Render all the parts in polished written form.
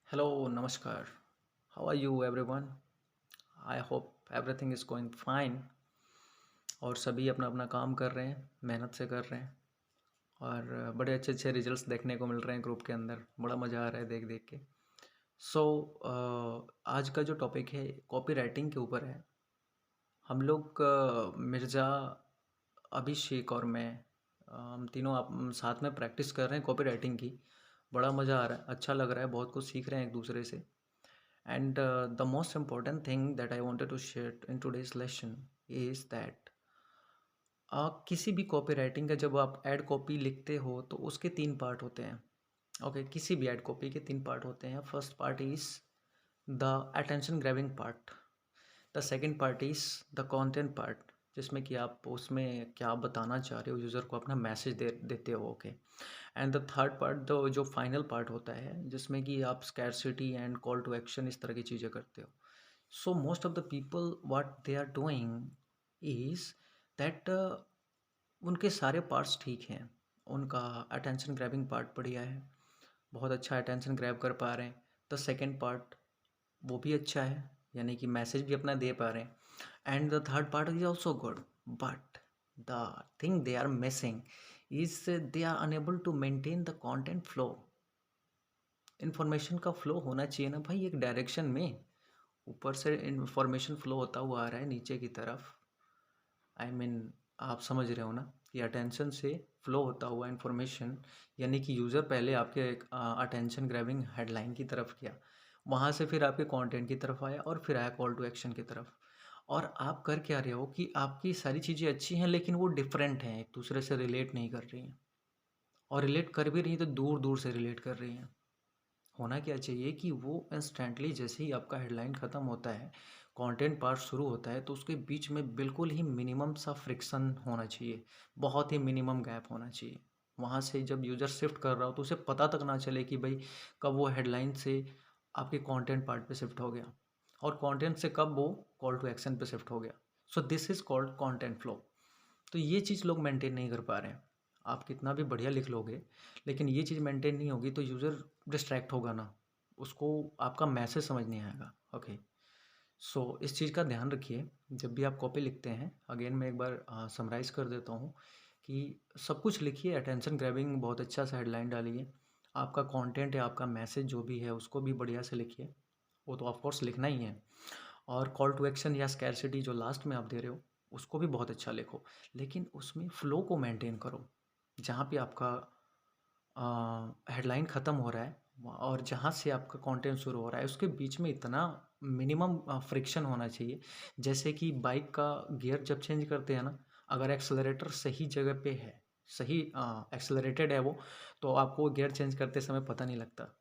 Hello, Namaskar. How are you, everyone? I hope everything is going fine. और सभी अपना अपना काम कर रहे हैं, मेहनत से कर रहे हैं और बड़े अच्छे अच्छे रिजल्ट्स देखने को मिल रहे हैं ग्रुप के अंदर। बड़ा मज़ा आ रहा है देख देख के। सो आज का जो टॉपिक है कॉपी राइटिंग के ऊपर है। हम लोग मिर्ज़ा, अभिषेक और मैं हम तीनों आप साथ में प्रैक्टिस कर रहे हैं कॉपी राइटिंग की। बड़ा मज़ा आ रहा है, अच्छा लग रहा है, बहुत कुछ सीख रहे हैं एक दूसरे से। And the most important thing that I wanted to share in today's lesson is that किसी भी कॉपी राइटिंग का जब आप एड कॉपी लिखते हो तो उसके तीन पार्ट होते हैं। ओके, किसी भी एड कॉपी के तीन पार्ट होते हैं। First part is the attention grabbing part. The second part is the content part, जिसमें कि आप उसमें क्या बताना चाह रहे हो, यूज़र को अपना मैसेज देते हो। Okay, and the third part the जो फाइनल पार्ट होता है, जिसमें कि आप scarcity and call to action इस तरह की चीज़ें करते हो। So most of the people what they are doing is that उनके सारे पार्ट्स ठीक हैं। उनका अटेंशन ग्रैबिंग पार्ट बढ़िया है, बहुत अच्छा अटेंशन ग्रैब कर पा रहे हैं। द सेकेंड पार्ट वो भी अच्छा है, यानी कि मैसेज भी अपना दे पा रहे हैं। And the third part is also good, but the thing they are missing is they are unable to maintain the content flow. Information का फ्लो होना चाहिए ना भाई, एक डायरेक्शन में। ऊपर से इन्फॉर्मेशन फ्लो होता हुआ आ रहा है नीचे की तरफ। आई मीन आप समझ रहे हो ना कि अटेंशन से फ्लो होता हुआ इन्फॉर्मेशन, यानी कि यूज़र पहले आपके अटेंशन ग्रैबिंग हेडलाइन की तरफ किया, वहाँ से फिर आपके कंटेंट की तरफ आया और फिर आया कॉल टू एक्शन की तरफ। और आप कर क्या रहे हो कि आपकी सारी चीज़ें अच्छी हैं लेकिन वो डिफरेंट हैं, एक दूसरे से रिलेट नहीं कर रही हैं। और रिलेट कर भी रही हैं तो दूर दूर से रिलेट कर रही हैं। होना क्या चाहिए कि वो इंस्टेंटली जैसे ही आपका हेडलाइन ख़त्म होता है, कंटेंट पार्ट शुरू होता है, तो उसके बीच में बिल्कुल ही मिनिमम सा फ्रिक्शन होना चाहिए, बहुत ही मिनिमम गैप होना चाहिए। वहाँ से जब यूज़र शिफ्ट कर रहा हो तो उसे पता तक ना चले कि भाई कब वो हेडलाइन से आपके कंटेंट पार्ट पे शिफ्ट हो गया और कंटेंट से कब वो कॉल टू एक्शन पे शिफ्ट हो गया। So this is called content flow. तो ये चीज़ लोग मेंटेन नहीं कर पा रहे हैं। आप कितना भी बढ़िया लिख लोगे, लेकिन ये चीज़ मेंटेन नहीं होगी तो यूज़र डिस्ट्रैक्ट होगा ना, उसको आपका मैसेज समझ नहीं आएगा। ओके, सो इस चीज़ का ध्यान रखिए जब भी आप कॉपी लिखते हैं। अगेन मैं एक बार समराइज़ कर देता हूँ कि सब कुछ लिखिए, अटेंशन ग्रैबिंग बहुत अच्छा सा हेडलाइन डालिए, आपका कंटेंट है, आपका मैसेज जो भी है उसको भी बढ़िया से लिखिए, वो तो ऑफ कोर्स लिखना ही है। और कॉल टू एक्शन या स्कैरसिटी जो लास्ट में आप दे रहे हो उसको भी बहुत अच्छा लिखो, लेकिन उसमें फ़्लो को मेंटेन करो। जहाँ पे आपका हेडलाइन ख़त्म हो रहा है और जहाँ से आपका कंटेंट शुरू हो रहा है उसके बीच में इतना मिनिमम फ्रिक्शन होना चाहिए। जैसे कि बाइक का गियर जब चेंज करते हैं ना, अगर एक्सेलरेटर सही जगह पे है, सही एक्सेलरेटेड है वो, तो आपको गियर चेंज करते समय पता नहीं लगता।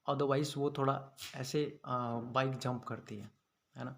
अदरवाइज़ वो थोड़ा ऐसे बाइक जंप करती है ना?